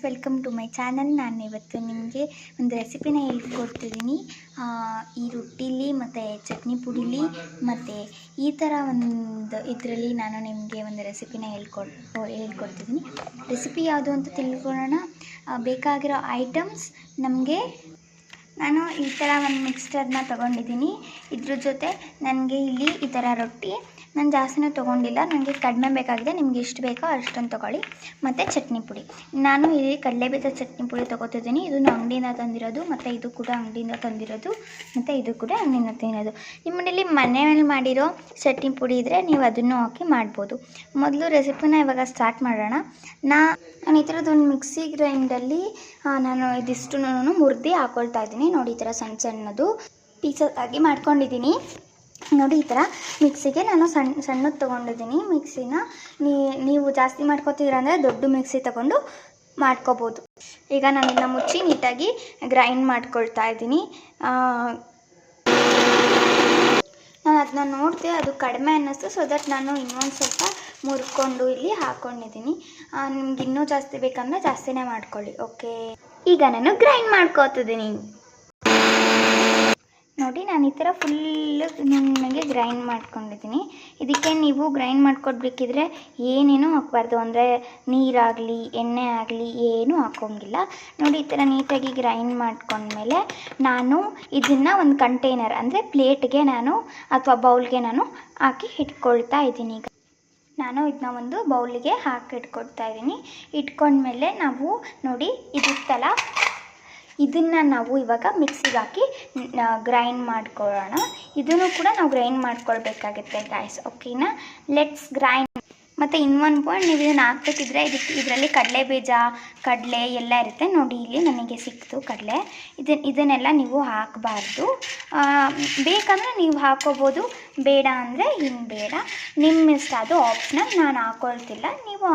Welcome to my channel. ನಾನು ಇವತ್ತು ನಿಮಗೆ ಒಂದು ರೆಸಿಪಿನ ಹೇಳ್ಕೊಡ್ತಿದ್ದೀನಿ. ಈ ರೊಟ್ಟಿಲಿ ಮತ್ತು ಚಟ್ನಿ ಪುಡಿಲಿ ಮತ್ತು ಈ ಥರ ಒಂದು ಇದರಲ್ಲಿ ನಾನು ನಿಮಗೆ ಒಂದು ರೆಸಿಪಿನ ಹೇಳ್ಕೊಡ್ತಿದ್ದೀನಿ. ರೆಸಿಪಿ ಯಾವುದು ಅಂತ ತಿಳ್ಕೊಳ್ಳೋಣ. ಬೇಕಾಗಿರೋ ಐಟಮ್ಸ್ ನಮಗೆ ನಾನು ಈ ಥರ ಒಂದು ಮಿಕ್ಸ್ಚರ್ನ ತೊಗೊಂಡಿದ್ದೀನಿ. ಇದ್ರ ಜೊತೆ ನನಗೆ ಇಲ್ಲಿ ಈ ಥರ ರೊಟ್ಟಿ ನಾನು ಜಾಸ್ತಿನೂ ತೊಗೊಂಡಿಲ್ಲ, ನನಗೆ ಕಡಿಮೆ ಬೇಕಾಗಿದೆ. ನಿಮ್ಗೆ ಎಷ್ಟು ಬೇಕೋ ಅಷ್ಟೊಂದು ತೊಗೊಳ್ಳಿ. ಮತ್ತು ಚಟ್ನಿ ಪುಡಿ, ನಾನು ಇಲ್ಲಿ ಕಡಲೆಬೀಜ ಚಟ್ನಿ ಪುಡಿ ತೊಗೋತಿದ್ದೀನಿ. ಇದನ್ನು ಅಂಗಡಿಯಿಂದ ತಂದಿರೋದು, ಮತ್ತು ಇದು ಕೂಡ ಅಂಗಡಿಯಿಂದ ತಂದಿರೋದು, ಮತ್ತು ಇದು ಕೂಡ ಅಂಗಡಿಯಿಂದ ತಂದಿರೋದು. ನಿಮ್ಮ ಮನೇಲಿ ಮನೆಯಲ್ಲಿ ಮಾಡಿರೋ ಚಟ್ನಿ ಪುಡಿ ಇದ್ದರೆ ನೀವು ಅದನ್ನು ಹಾಕಿ ಮಾಡ್ಬೋದು. ಮೊದಲು ರೆಸಿಪಿನ ಇವಾಗ ಸ್ಟಾರ್ಟ್ ಮಾಡೋಣ. ನಾನು ಈ ಥರದ್ದು ಒಂದು ಮಿಕ್ಸಿ ಗ್ರೈಂಡಲ್ಲಿ ನಾನು ಇದಿಷ್ಟು ಮುರಿದು ಹಾಕ್ಕೊಳ್ತಾ ಇದ್ದೀನಿ. ನೋಡಿ, ಈ ಥರ ಸಣ್ಣ ಸಣ್ಣದು ಪೀಸಸ್ ಆಗಿ ಮಾಡ್ಕೊಂಡಿದ್ದೀನಿ. ನೋಡಿ, ಈ ಥರ ಮಿಕ್ಸಿಗೆ ನಾನು ಸಣ್ಣದು ತೊಗೊಂಡಿದ್ದೀನಿ. ಮಿಕ್ಸಿನ ನೀವು ಜಾಸ್ತಿ ಮಾಡ್ಕೊತಿದ್ದೀರ ಅಂದರೆ ದೊಡ್ಡ ಮಿಕ್ಸಿ ತೊಗೊಂಡು ಮಾಡ್ಕೋಬೋದು. ಈಗ ನಾನು ಇದನ್ನ ಮುಚ್ಚಿ ನೀಟಾಗಿ ಗ್ರೈಂಡ್ ಮಾಡ್ಕೊಳ್ತಾ ಇದ್ದೀನಿ. ನಾನು ಅದನ್ನ ನೋಡಿದೆ, ಅದು ಕಡಿಮೆ ಅನ್ನಿಸ್ತು. ಸೊ ದಟ್ ನಾನು ಇನ್ನೊಂದು ಸ್ವಲ್ಪ ಮುರ್ಕೊಂಡು ಇಲ್ಲಿ ಹಾಕ್ಕೊಂಡಿದ್ದೀನಿ. ನಿಮ್ಗೆ ಇನ್ನೂ ಜಾಸ್ತಿ ಬೇಕಂದರೆ ಜಾಸ್ತಿನೇ ಮಾಡ್ಕೊಳ್ಳಿ. ಓಕೆ, ಈಗ ನಾನು ಗ್ರೈಂಡ್ ಮಾಡ್ಕೋತಿದ್ದೀನಿ. ನೋಡಿ, ನಾನು ಈ ಥರ ಫುಲ್ಲು ನನಗೆ ಗ್ರೈಂಡ್ ಮಾಡ್ಕೊಂಡಿದ್ದೀನಿ. ಇದಕ್ಕೆ ನೀವು ಗ್ರೈಂಡ್ ಮಾಡ್ಕೊಡ್ಬೇಕಿದ್ರೆ ಏನೇನೂ ಹಾಕಬಾರ್ದು, ಅಂದರೆ ನೀರಾಗಲಿ ಎಣ್ಣೆ ಆಗಲಿ ಏನೂ ಹಾಕೋಂಗಿಲ್ಲ. ನೋಡಿ, ಈ ಥರ ನೀಟಾಗಿ ಗ್ರೈಂಡ್ ಮಾಡ್ಕೊಂಡ್ಮೇಲೆ ನಾನು ಇದನ್ನು ಒಂದು ಕಂಟೈನರ್ ಅಂದರೆ ಪ್ಲೇಟ್ಗೆ ನಾನು ಅಥವಾ ಬೌಲ್ಗೆ ನಾನು ಹಾಕಿ ಇಟ್ಕೊಳ್ತಾ ಇದ್ದೀನಿ. ಈಗ ನಾನು ಇದನ್ನ ಒಂದು ಬೌಲಿಗೆ ಹಾಕಿ ಇಟ್ಕೊಳ್ತಾ ಇದ್ದೀನಿ. ಇಟ್ಕೊಂಡ್ಮೇಲೆ ನಾವು ನೋಡಿ ಇದಿತ್ತಲ್ಲ, ಇದನ್ನು ನಾವು ಇವಾಗ ಮಿಕ್ಸಿಗೆ ಹಾಕಿ ಗ್ರೈಂಡ್ ಮಾಡ್ಕೊಳ್ಳೋಣ. ಇದನ್ನು ಕೂಡ ನಾವು ಗ್ರೈಂಡ್ ಮಾಡ್ಕೊಳ್ಬೇಕಾಗುತ್ತೆ ಗಾಯ್ಸ್. ಓಕೆನಾ, ಲೆಟ್ಸ್ ಗ್ರೈಂಡ್. ಮತ್ತು ಇನ್ನೊಂದು ಪಾಯಿಂಟ್, ನೀವು ಇದನ್ನು ಹಾಕ್ಬೇಕಿದ್ರೆ ಇದರಲ್ಲಿ ಕಡಲೆಬೀಜ, ಕಡಲೆ ಎಲ್ಲ ಇರುತ್ತೆ. ನೋಡಿ, ಇಲ್ಲಿ ನನಗೆ ಸಿಕ್ತು ಕಡಲೆ. ಇದನ್ನೆಲ್ಲ ನೀವು ಹಾಕಬಾರ್ದು. ಬೇಕಂದರೆ ನೀವು ಹಾಕೋಬೋದು, ಬೇಡ ಅಂದರೆ ಇನ್ನು ಬೇಡ, ನಿಮ್ಮ ಇಷ್ಟ, ಅದು ಆಪ್ಷನಲ್. ನಾನು ಹಾಕ್ಕೊಳ್ತಿಲ್ಲ. ನೀವು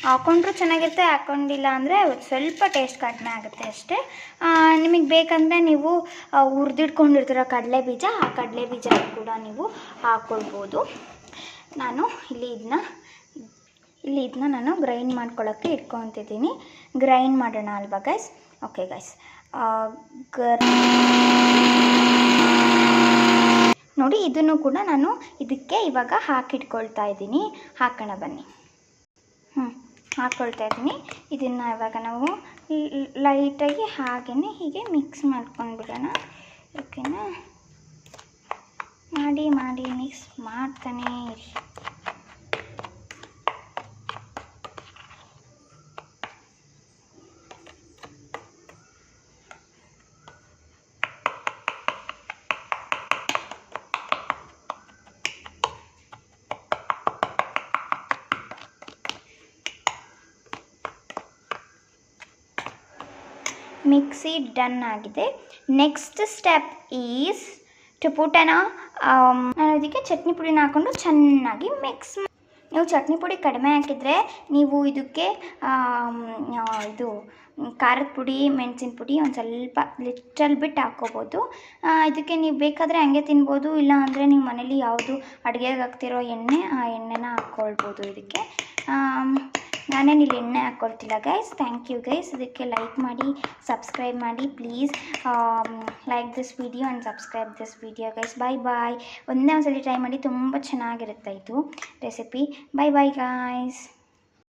ಹಾಕ್ಕೊಂಡ್ರೂ ಚೆನ್ನಾಗಿರುತ್ತೆ, ಹಾಕ್ಕೊಂಡಿಲ್ಲ ಅಂದರೆ ಸ್ವಲ್ಪ ಟೇಸ್ಟ್ ಕಡಿಮೆ ಆಗುತ್ತೆ ಅಷ್ಟೇ. ನಿಮಗೆ ಬೇಕಂದರೆ ನೀವು ಹುರಿದಿಟ್ಕೊಂಡಿರ್ತೀರ ಕಡಲೆಬೀಜ, ಆ ಕಡಲೆಬೀಜ ಕೂಡ ನೀವು ಹಾಕ್ಕೊಳ್ಬೋದು. ನಾನು ಇಲ್ಲಿ ಇದನ್ನ ನಾನು ಗ್ರೈಂಡ್ ಮಾಡ್ಕೊಳ್ಳೋಕ್ಕೆ ಇಟ್ಕೊತಿದ್ದೀನಿ. ಗ್ರೈಂಡ್ ಮಾಡೋಣ ಅಲ್ವಾ ಗೈಸ್? ಓಕೆ ಗೈಸ್, ನೋಡಿ, ಇದನ್ನು ಕೂಡ ನಾನು ಇದಕ್ಕೆ ಇವಾಗ ಹಾಕಿಟ್ಕೊಳ್ತಾ ಇದ್ದೀನಿ. ಹಾಕೋಣ ಬನ್ನಿ. ಹಾಕ್ಕೊಳ್ತಾ ಇದ್ದೀನಿ. ಇದನ್ನು ಇವಾಗ ನಾವು ಲೈಟಾಗಿ ಹಾಗೆಯೇ ಹೀಗೆ ಮಿಕ್ಸ್ ಮಾಡ್ಕೊಂಡ್ಬಿಡೋಣ. ಓಕೆನಾ, ಮಾಡಿ ಮಿಕ್ಸ್ ಮಾಡ್ತಾನೆ ಇರಿ. ಮಿಕ್ಸಿ ಡನ್ ಆಗಿದೆ. Next step is to put ನಾನು ಇದಕ್ಕೆ ಚಟ್ನಿ ಪುಡಿನ ಹಾಕ್ಕೊಂಡು ಚೆನ್ನಾಗಿ ಮಿಕ್ಸ್. ನೀವು ಚಟ್ನಿ ಪುಡಿ ಕಡಿಮೆ ಹಾಕಿದರೆ ನೀವು ಇದಕ್ಕೆ ಇದು ಖಾರದ ಪುಡಿ, ಮೆಣಸಿನ ಪುಡಿ ಒಂದು ಸ್ವಲ್ಪ ಲಿಟಲ್ ಬಿಟ್ ಹಾಕ್ಕೋಬೋದು. ಇದಕ್ಕೆ ನೀವು ಬೇಕಾದರೆ ಹಂಗೆ ತಿನ್ಬೋದು, ಇಲ್ಲ ಅಂದರೆ ನೀವು ಮನೇಲಿ ಯಾವುದು ಅಡುಗೆಗೆ ಹಾಕ್ತಿರೋ ಎಣ್ಣೆ, ಆ ಎಣ್ಣೆನ ಹಾಕ್ಕೊಳ್ಬೋದು ಇದಕ್ಕೆ. ನಾನೇನಿಲ್ಲಿ ಎಣ್ಣೆ ಹಾಕ್ಕೊಳ್ತಿಲ್ಲ ಗೈಸ್. Thank you guys. ಇದಕ್ಕೆ ಲೈಕ್ ಮಾಡಿ, ಸಬ್ಸ್ಕ್ರೈಬ್ ಮಾಡಿ please. Like this video and subscribe this video guys. Bye. ಒಂದೇ ಒಂದ್ಸಲಿ ಟ್ರೈ ಮಾಡಿ, ತುಂಬ ಚೆನ್ನಾಗಿರುತ್ತೆ ಇದು ರೆಸಿಪಿ. Bye guys.